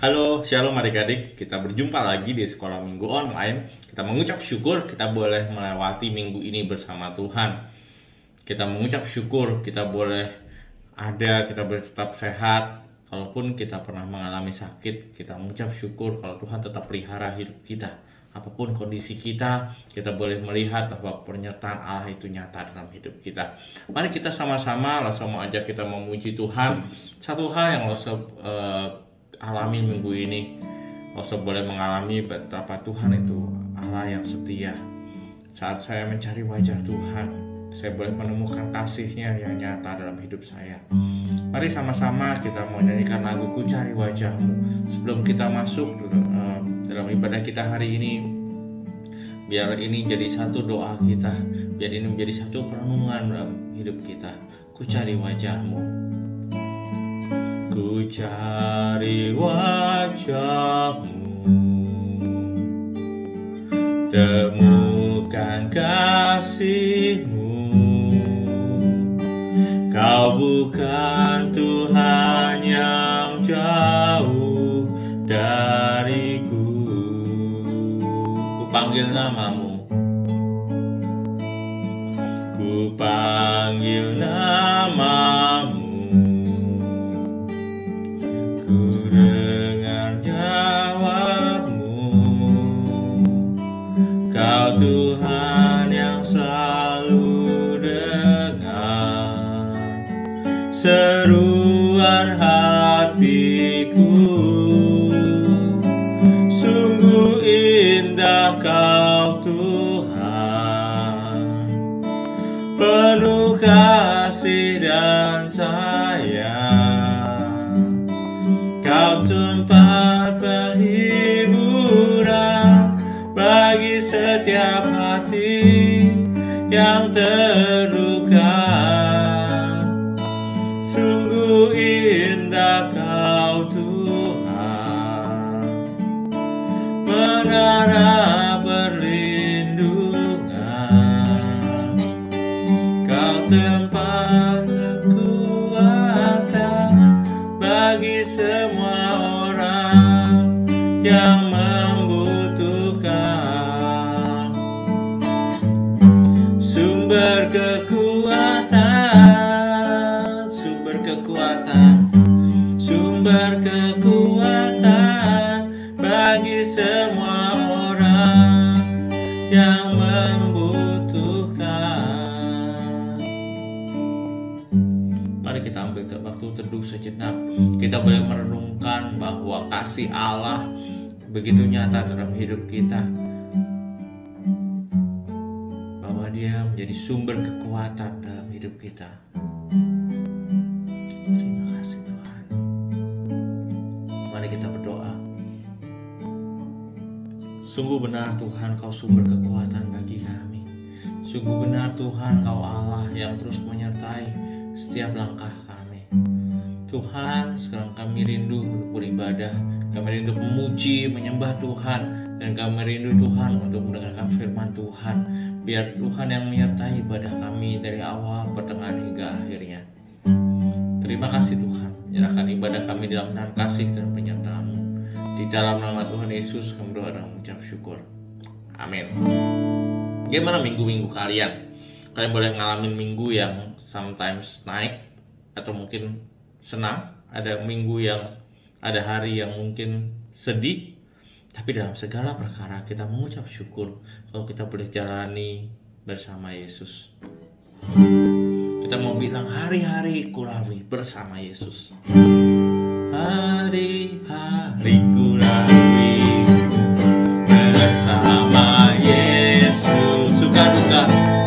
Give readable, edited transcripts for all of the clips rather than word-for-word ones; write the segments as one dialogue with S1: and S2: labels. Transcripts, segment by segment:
S1: Halo, shalom adik-adik. Kita berjumpa lagi di sekolah minggu online. Kita mengucap syukur kita boleh melewati minggu ini bersama Tuhan. Kita mengucap syukur kita boleh ada, kita boleh tetap sehat. Kalaupun kita pernah mengalami sakit, kita mengucap syukur kalau Tuhan tetap pelihara hidup kita. Apapun kondisi kita boleh melihat bahwa penyertaan Allah itu nyata dalam hidup kita. Mari kita sama-sama, langsung mau ajak kita memuji Tuhan. Satu hal yang alami minggu ini, Oso boleh mengalami betapa Tuhan itu Allah yang setia. Saat saya mencari wajah Tuhan, saya boleh menemukan kasih-Nya yang nyata dalam hidup saya. Mari sama-sama kita mau nyanyikan lagu Ku Cari Wajah-Mu. Sebelum kita masuk dalam ibadah kita hari ini, biar ini jadi satu doa kita, biar ini menjadi satu perenungan dalam hidup kita. Ku cari wajah-Mu. Ku cari wajah-Mu, temukan kasih-Mu. Kau bukan Tuhan yang jauh dariku. Ku panggil nama-Mu, ku panggil nama-Mu. Kau Tuhan yang selalu dengar seruan hatiku. Sungguh indah Kau Tuhan, penuh kasih dan sayang. Kau tempat penghiburan bagi setiap hati yang terluka. Sungguh indah Kau Tuhan, menara perlindungan. Kau tempat kekuatan bagi semua orang yang membutuhkan. Sumber kekuatan, sumber kekuatan, sumber kekuatan bagi semua orang yang membutuhkan. Mari kita ambil waktu teduh sejenak. Kita boleh merenungkan bahwa kasih Allah begitu nyata dalam hidup kita, bahwa Dia menjadi sumber kekuatan dalam hidup kita. Terima kasih Tuhan. Mari kita berdoa. Sungguh benar Tuhan, Kau sumber kekuatan bagi kami. Sungguh benar Tuhan, Kau Allah yang terus menyertai setiap langkah kami. Tuhan, sekarang kami rindu untuk beribadah, kami rindu memuji, menyembah Tuhan, dan kami rindu Tuhan untuk mendengarkan firman Tuhan. Biar Tuhan yang menyertai ibadah kami dari awal, pertengahan hingga akhirnya. Terima kasih Tuhan, menyerahkan ibadah kami dalam tangan kasih dan penyertaan-Mu. Di dalam nama Tuhan Yesus kami berdoa dan mengucap syukur. Amin. Gimana minggu-minggu kalian? Kalian boleh ngalamin minggu yang sometimes naik atau mungkin senang. Ada minggu yang, ada hari yang mungkin sedih. Tapi dalam segala perkara kita mengucap syukur kalau kita boleh jalani bersama Yesus. Kita mau bilang hari-hari ku lalui bersama Yesus. Hari-hari ku lalui bersama Yesus.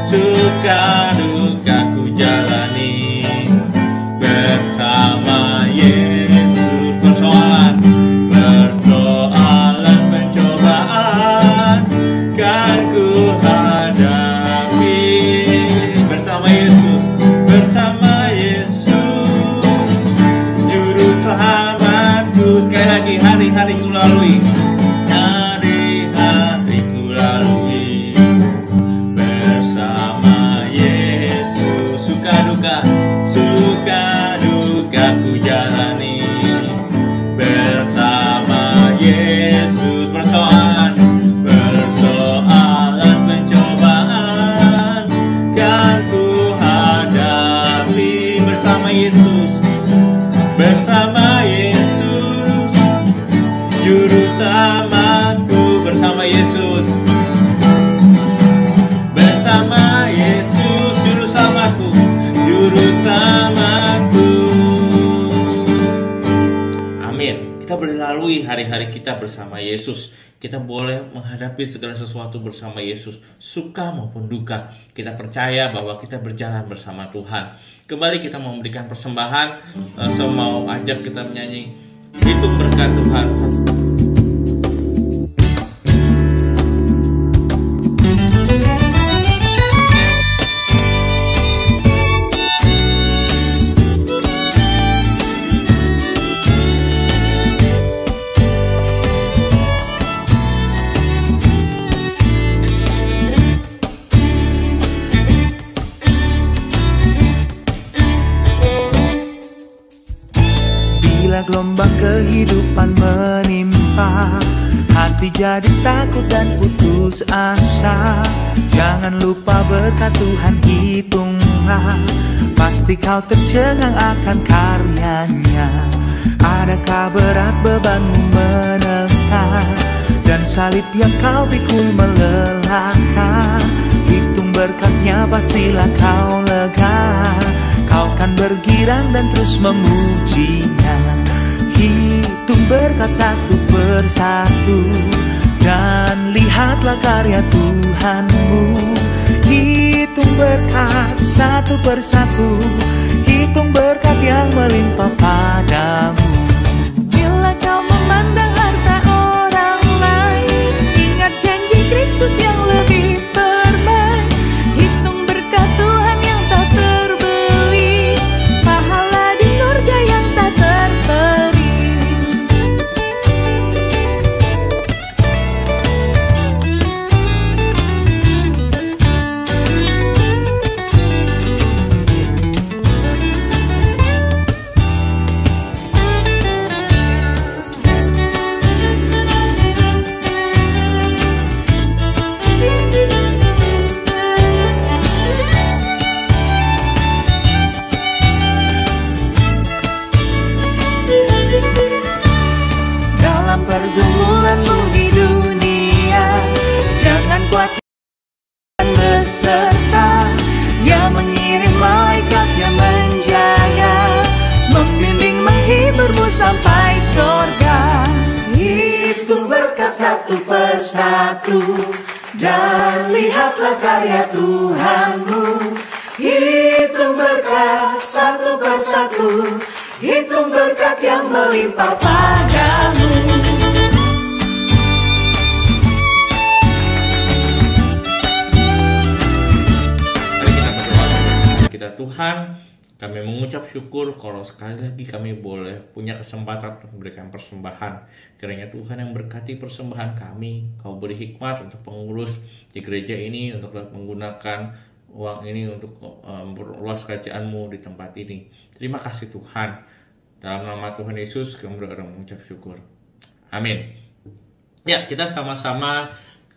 S1: Suka duka ku jalani bersama Yesus. Persoalan pencobaan kan ku hadapi bersama Yesus, bersama Yesus juru selamatku. Sekali lagi, hari-hari ku lalui, hari-hari ku lalui bersama Yesus. Suka duka ku jalani bersama Kita boleh lalui hari-hari kita bersama Yesus. Kita boleh menghadapi segala sesuatu bersama Yesus, suka maupun duka. Kita percaya bahwa kita berjalan bersama Tuhan. Kembali kita memberikan persembahan. Saya mau ajak kita menyanyi Hitung Berkat Tuhan.
S2: Bila gelombang kehidupan menimpa, hati jadi takut dan putus asa. Jangan lupa berkat Tuhan hitunglah, pasti kau tercengang akan karyanya. Adakah berat bebanmu menentang, dan salib yang kau pikul melelahkan? Hitung berkatnya pastilah kau lega, kau kan bergirang dan terus memujinya. Hitung berkat satu persatu, dan lihatlah karya Tuhanmu. Hitung berkat satu persatu, hitung berkat yang melimpah padamu. Bila kau memandang harta orang lain, ingat janji Kristus yang lebih permain. Hitung berkat Tuhan yang tak terbeli, pahala di surga yang tak terperi. Dalam pergumulanmu di dunia, jangan khawatir dan beserta. Dia mengirim malaikatnya menjaga, membimbing menghiburmu sampai surga. Hitung berkat satu persatu, dan lihatlah karya Tuhanmu. Hitung berkat satu persatu, hitung berkat yang melimpah padamu.
S1: Mari kita berdoa. Kita Tuhan, kami mengucap syukur kalau sekali lagi kami boleh punya kesempatan untuk memberikan persembahan. Kiranya Tuhan yang berkati persembahan kami, Kau beri hikmat untuk pengurus di gereja ini untuk dapat menggunakan uang ini untuk memperluas kerajaan-Mu di tempat ini. Terima kasih Tuhan. Dalam nama Tuhan Yesus kami berdoa dan mengucap syukur. Amin. Ya, kita sama-sama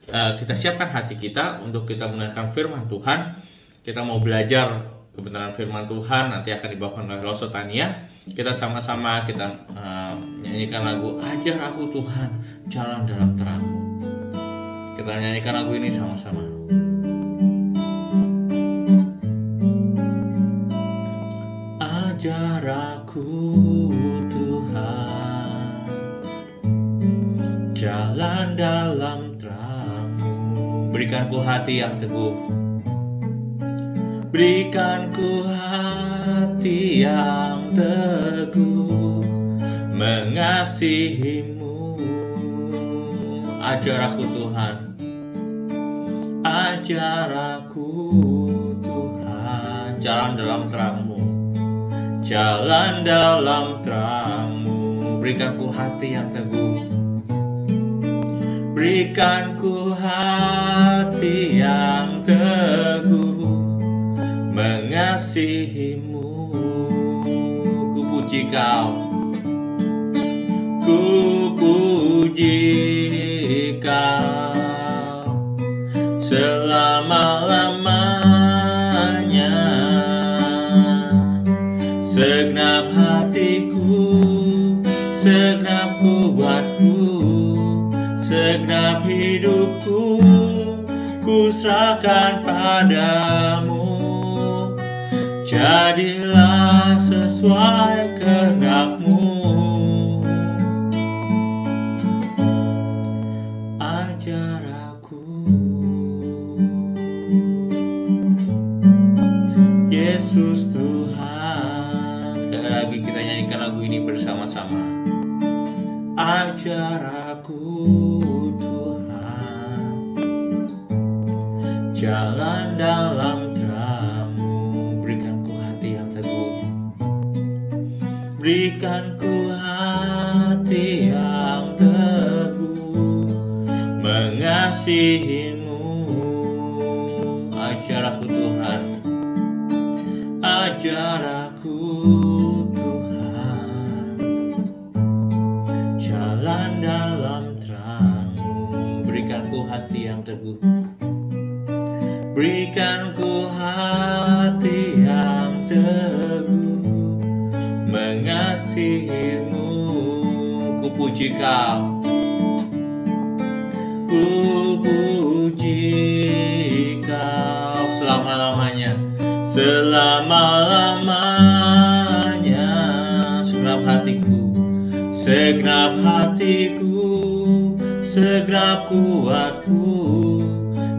S1: kita siapkan hati kita untuk kita mendengarkan firman Tuhan. Kita mau belajar kebenaran firman Tuhan, nanti akan dibawakan oleh Rosso Tania. Kita sama-sama kita nyanyikan lagu Ajar Aku Tuhan Jalan Dalam Terang-Mu. Kita nyanyikan lagu ini sama-sama. Ajar aku Tuhan jalan dalam terang-Mu. Berikan ku hati yang teguh, berikan ku hati yang teguh mengasihi-Mu. Ajar aku Tuhan, ajar aku Tuhan jalan dalam terang-Mu, jalan dalam terang-Mu. Berikan ku hati yang teguh, berikan ku hati yang teguh mengasihi-Mu. Ku puji Kau, ku puji Kau selama-lamanya. Segenap hatiku, segenap kuatku, segenap hidupku, ku serahkan padamu. Jadilah sesuai kehendak-Mu. bersama-sama. Ajar aku Tuhan, jalan dalam terang-Mu. Berikan ku hati yang teguh, berikan ku hati yang teguh, mengasihi-Mu. Ajar aku Tuhan, ajar aku Tuhan, jalan dalam terang-Mu. Berikan ku hati yang teguh, berikan ku hati yang teguh, mengasihi-Mu. Ku puji Kau, ku puji Kau selama-lamanya, selama-lamanya. Segenap hatiku, segenap hatiku, segenap kuatku,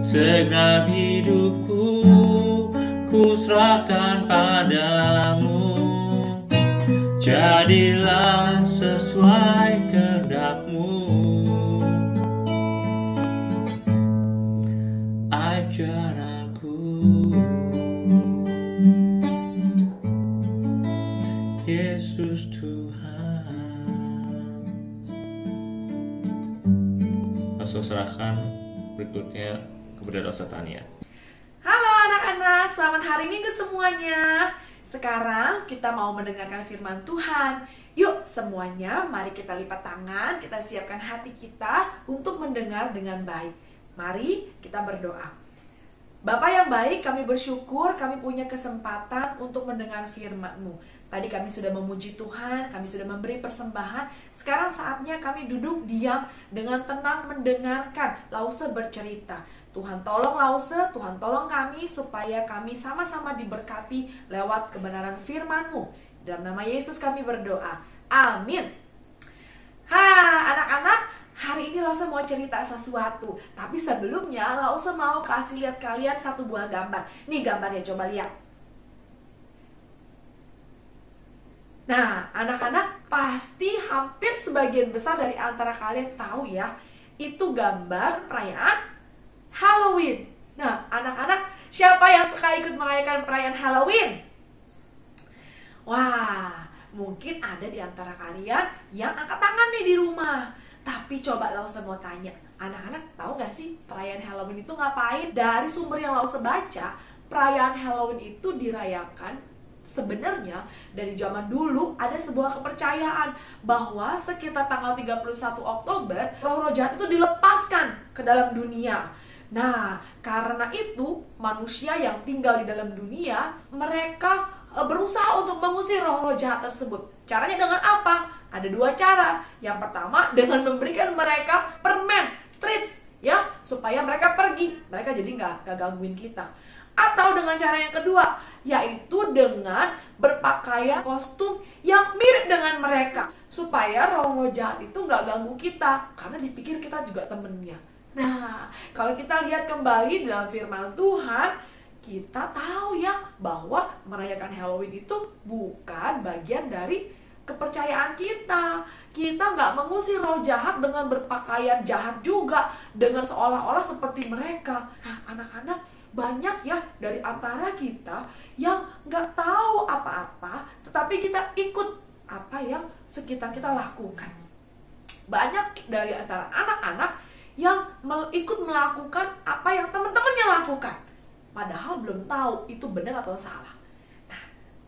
S1: segenap hidupku, ku serahkan padamu. Jadilah sesuai kehendak-Mu. Ajar aku, Yesus Tuhan. Langsung serahkan berikutnya kepada Dosa Tania.
S3: Halo anak-anak, selamat hari Minggu semuanya. Sekarang kita mau mendengarkan firman Tuhan. Yuk semuanya, mari kita lipat tangan, kita siapkan hati kita untuk mendengar dengan baik. Mari kita berdoa. Bapa yang baik, kami bersyukur kami punya kesempatan untuk mendengar firman-Mu. Tadi kami sudah memuji Tuhan, kami sudah memberi persembahan. Sekarang saatnya kami duduk diam dengan tenang mendengarkan Lause bercerita. Tuhan tolong Lause, Tuhan tolong kami supaya kami sama-sama diberkati lewat kebenaran firman-Mu. Dalam nama Yesus kami berdoa. Amin. Anak-anak, hari ini Lause mau cerita sesuatu. Tapi sebelumnya Lause mau kasih lihat kalian satu buah gambar. Nih gambarnya, coba lihat. Nah, anak-anak pasti hampir sebagian besar dari antara kalian tahu ya, itu gambar perayaan Halloween. Nah, anak-anak, siapa yang suka ikut merayakan perayaan Halloween? Wah, mungkin ada di antara kalian yang angkat tangan nih di rumah. Tapi coba Lause mau tanya, anak-anak tahu gak sih perayaan Halloween itu ngapain? Dari sumber yang Lause baca, perayaan Halloween itu dirayakan sebenarnya dari zaman dulu. Ada sebuah kepercayaan bahwa sekitar tanggal 31 Oktober roh-roh jahat itu dilepaskan ke dalam dunia. Nah, karena itu manusia yang tinggal di dalam dunia, mereka berusaha untuk mengusir roh-roh jahat tersebut. Caranya dengan apa? Ada dua cara. Yang pertama dengan memberikan mereka permen, treats, ya, supaya mereka pergi. Mereka jadi nggak gangguin kita. Atau dengan cara yang kedua, yaitu dengan berpakaian kostum yang mirip dengan mereka, supaya roh-roh jahat itu nggak ganggu kita, karena dipikir kita juga temennya. Nah, kalau kita lihat kembali dalam firman Tuhan, kita tahu ya bahwa merayakan Halloween itu bukan bagian dari kepercayaan kita. Kita nggak mengusir roh jahat dengan berpakaian jahat juga, dengan seolah-olah seperti mereka. Nah, anak-anak, banyak ya dari antara kita yang nggak tahu apa-apa, tetapi kita ikut apa yang sekitar kita lakukan. Banyak dari antara anak-anak yang ikut melakukan apa yang teman-temannya lakukan, padahal belum tahu itu benar atau salah. Nah,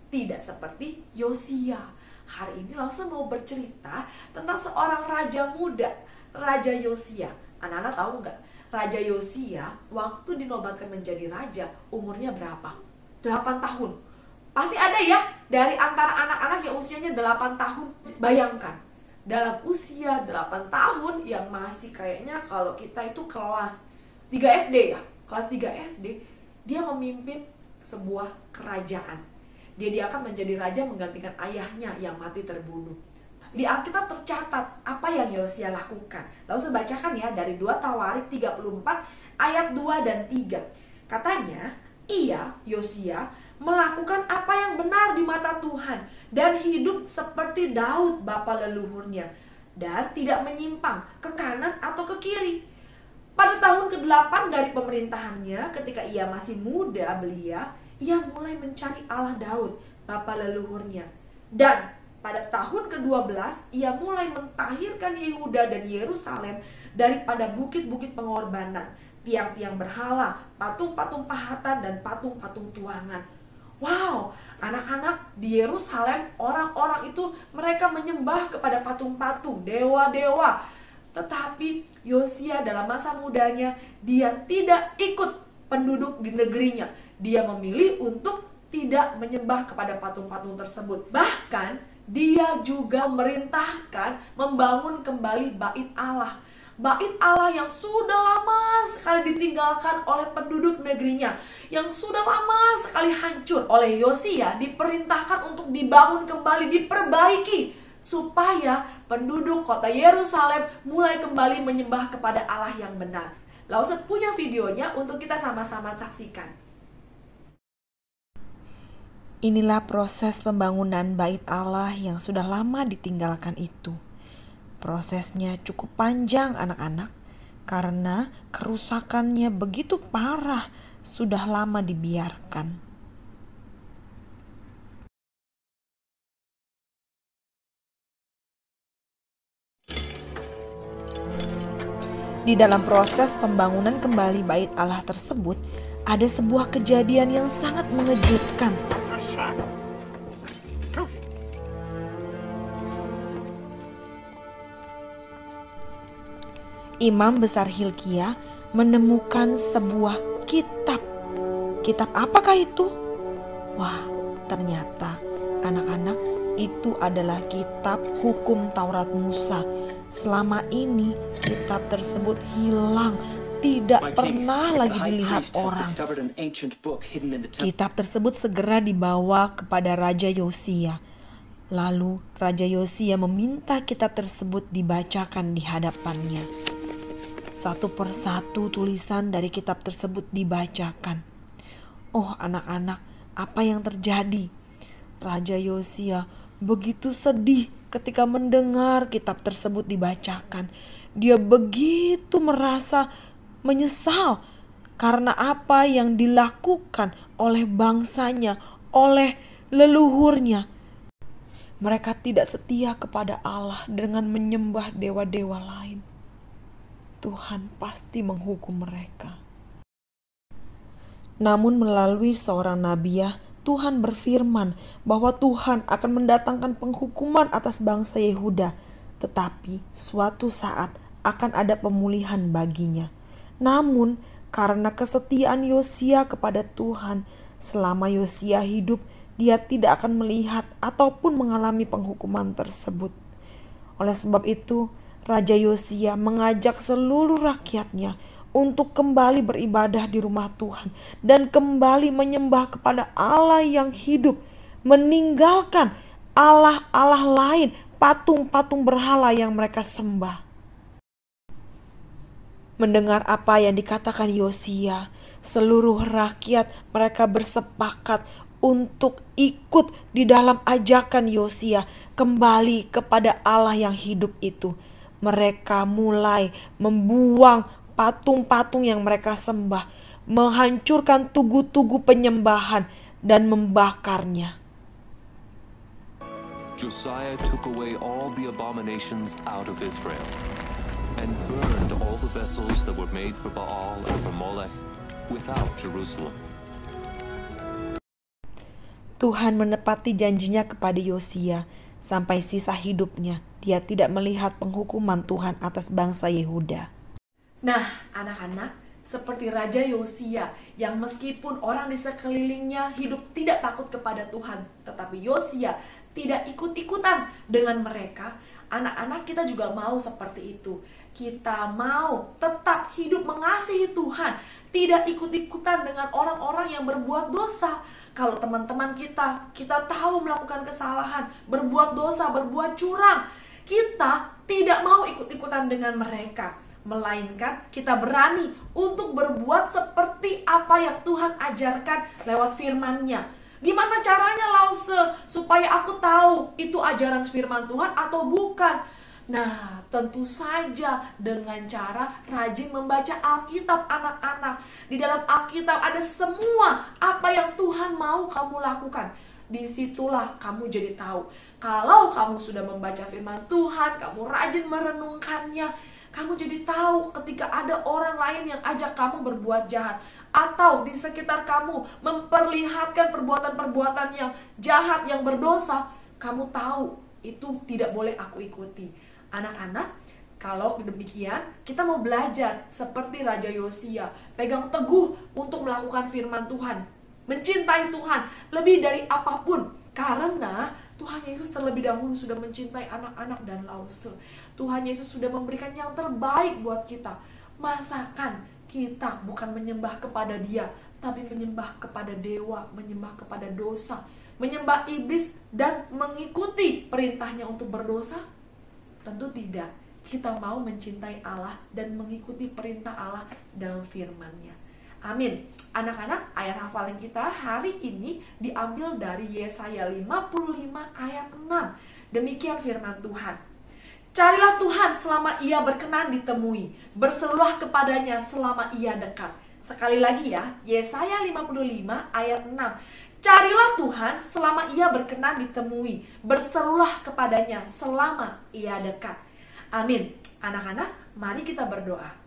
S3: tidak seperti Yosia. Hari ini Lause mau bercerita tentang seorang raja muda, Raja Yosia. Anak-anak tahu nggak? Raja Yosia waktu dinobatkan menjadi raja umurnya berapa? 8 tahun. Pasti ada ya dari antara anak-anak yang usianya 8 tahun. Bayangkan, dalam usia 8 tahun yang masih kayaknya kalau kita itu kelas 3 SD ya, kelas 3 SD, dia memimpin sebuah kerajaan. Dia akan menjadi raja menggantikan ayahnya yang mati terbunuh. Di Alkitab tercatat apa yang Yosia lakukan. Lalu saya bacakan ya dari 2 Tawarik 34 ayat 2 dan 3. Katanya, Yosia melakukan apa yang benar di mata Tuhan, dan hidup seperti Daud bapa leluhurnya, dan tidak menyimpang ke kanan atau ke kiri. Pada tahun ke-8 dari pemerintahannya, ketika ia masih muda belia, ia mulai mencari Allah Daud, bapa leluhurnya. Dan pada tahun ke-12, ia mulai mentahirkan Yehuda dan Yerusalem daripada bukit-bukit pengorbanan, tiang-tiang berhala, patung-patung pahatan, dan patung-patung tuangan. Wow, anak-anak, di Yerusalem orang-orang itu mereka menyembah kepada patung-patung, dewa-dewa. Tetapi Yosia dalam masa mudanya, dia tidak ikut penduduk di negerinya. Dia memilih untuk tidak menyembah kepada patung-patung tersebut. Bahkan dia juga merintahkan membangun kembali bait Allah. Bait Allah yang sudah lama sekali ditinggalkan oleh penduduk negerinya, yang sudah lama sekali hancur oleh Yosia, diperintahkan untuk dibangun kembali, diperbaiki, supaya penduduk kota Yerusalem mulai kembali menyembah kepada Allah yang benar. Lausat punya videonya untuk kita sama-sama saksikan.
S2: Inilah proses pembangunan bait Allah yang sudah lama ditinggalkan itu. Prosesnya cukup panjang anak-anak, karena kerusakannya begitu parah, sudah lama dibiarkan. Di dalam proses pembangunan kembali bait Allah tersebut, ada sebuah kejadian yang sangat mengejutkan. Imam besar Hilkia menemukan sebuah kitab. Kitab apakah itu? Wah, ternyata anak-anak, itu adalah kitab hukum Taurat Musa. Selama ini kitab tersebut hilang, tidak pernah lagi dilihat orang. Kitab tersebut segera dibawa kepada Raja Yosia. Lalu Raja Yosia meminta kitab tersebut dibacakan di hadapannya. Satu persatu tulisan dari kitab tersebut dibacakan. Oh anak-anak, apa yang terjadi? Raja Yosia begitu sedih ketika mendengar kitab tersebut dibacakan. Dia begitu merasa menyesal karena apa yang dilakukan oleh bangsanya, oleh leluhurnya. Mereka tidak setia kepada Allah dengan menyembah dewa-dewa lain. Tuhan pasti menghukum mereka. Namun melalui seorang nabiah, Tuhan berfirman bahwa Tuhan akan mendatangkan penghukuman atas bangsa Yehuda, tetapi suatu saat akan ada pemulihan baginya. Namun karena kesetiaan Yosia kepada Tuhan, selama Yosia hidup, dia tidak akan melihat ataupun mengalami penghukuman tersebut. Oleh sebab itu, Raja Yosia mengajak seluruh rakyatnya untuk kembali beribadah di rumah Tuhan dan kembali menyembah kepada Allah yang hidup, meninggalkan Allah-Allah lain, patung-patung berhala yang mereka sembah. Mendengar apa yang dikatakan Yosia, seluruh rakyat mereka bersepakat untuk ikut di dalam ajakan Yosia kembali kepada Allah yang hidup itu. Mereka mulai membuang patung-patung yang mereka sembah, menghancurkan tugu-tugu penyembahan, dan membakarnya.
S4: Josiah took away all the abominations out of Israel and burned all the vessels that were made for Baal and for Molech without Jerusalem.
S2: Tuhan menepati janjinya kepada Yosia. Sampai sisa hidupnya, dia tidak melihat penghukuman Tuhan atas bangsa Yehuda.
S3: Nah, anak-anak, seperti Raja Yosia yang meskipun orang di sekelilingnya hidup tidak takut kepada Tuhan, tetapi Yosia tidak ikut-ikutan dengan mereka. Anak-anak, kita juga mau seperti itu. Kita mau tetap hidup mengasihi Tuhan, tidak ikut-ikutan dengan orang-orang yang berbuat dosa. Kalau teman-teman kita tahu melakukan kesalahan, berbuat dosa, berbuat curang, kita tidak mau ikut-ikutan dengan mereka. Melainkan kita berani untuk berbuat seperti apa yang Tuhan ajarkan lewat firman-Nya. Gimana caranya Lause supaya aku tahu itu ajaran firman Tuhan atau bukan? Nah, tentu saja dengan cara rajin membaca Alkitab anak-anak. Di dalam Alkitab ada semua apa yang Tuhan mau kamu lakukan. Disitulah kamu jadi tahu. Kalau kamu sudah membaca firman Tuhan, kamu rajin merenungkannya, kamu jadi tahu ketika ada orang lain yang ajak kamu berbuat jahat, atau di sekitar kamu memperlihatkan perbuatan-perbuatan yang jahat, yang berdosa, kamu tahu itu tidak boleh aku ikuti. Anak-anak, kalau demikian kita mau belajar seperti Raja Yosia, pegang teguh untuk melakukan firman Tuhan, mencintai Tuhan lebih dari apapun, karena Tuhan Yesus terlebih dahulu sudah mencintai anak-anak dan Lause. Tuhan Yesus sudah memberikan yang terbaik buat kita. Masakan kita bukan menyembah kepada Dia, tapi menyembah kepada dewa, menyembah kepada dosa, menyembah iblis dan mengikuti perintahnya untuk berdosa? Tentu tidak. Kita mau mencintai Allah dan mengikuti perintah Allah dalam firman-Nya. Amin. Anak-anak, ayat hafalan kita hari ini diambil dari Yesaya 55 ayat 6. Demikian firman Tuhan. Carilah Tuhan selama Ia berkenan ditemui, berserulah kepadanya selama Ia dekat. Sekali lagi ya, Yesaya 55 ayat 6. Carilah Tuhan selama Ia berkenan ditemui, berserulah kepadanya selama Ia dekat. Amin. Anak-anak, mari kita berdoa.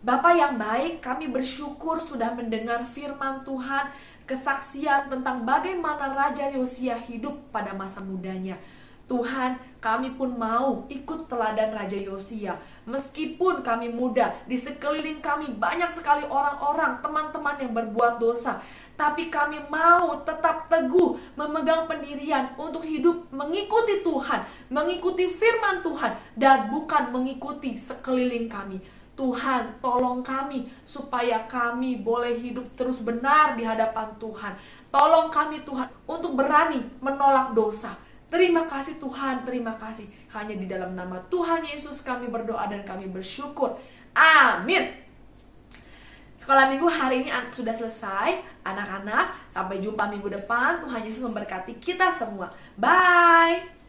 S3: Bapa yang baik, kami bersyukur sudah mendengar firman Tuhan, kesaksian tentang bagaimana Raja Yosia hidup pada masa mudanya. Tuhan, kami pun mau ikut teladan Raja Yosia. Meskipun kami muda, di sekeliling kami banyak sekali orang-orang, teman-teman yang berbuat dosa, tapi kami mau tetap teguh memegang pendirian untuk hidup mengikuti Tuhan, mengikuti firman Tuhan, dan bukan mengikuti sekeliling kami. Tuhan, tolong kami supaya kami boleh hidup terus benar di hadapan Tuhan. Tolong kami Tuhan untuk berani menolak dosa. Terima kasih Tuhan, terima kasih. Hanya di dalam nama Tuhan Yesus kami berdoa dan kami bersyukur. Amin. Sekolah minggu hari ini sudah selesai. Anak-anak, sampai jumpa minggu depan. Tuhan Yesus memberkati kita semua. Bye.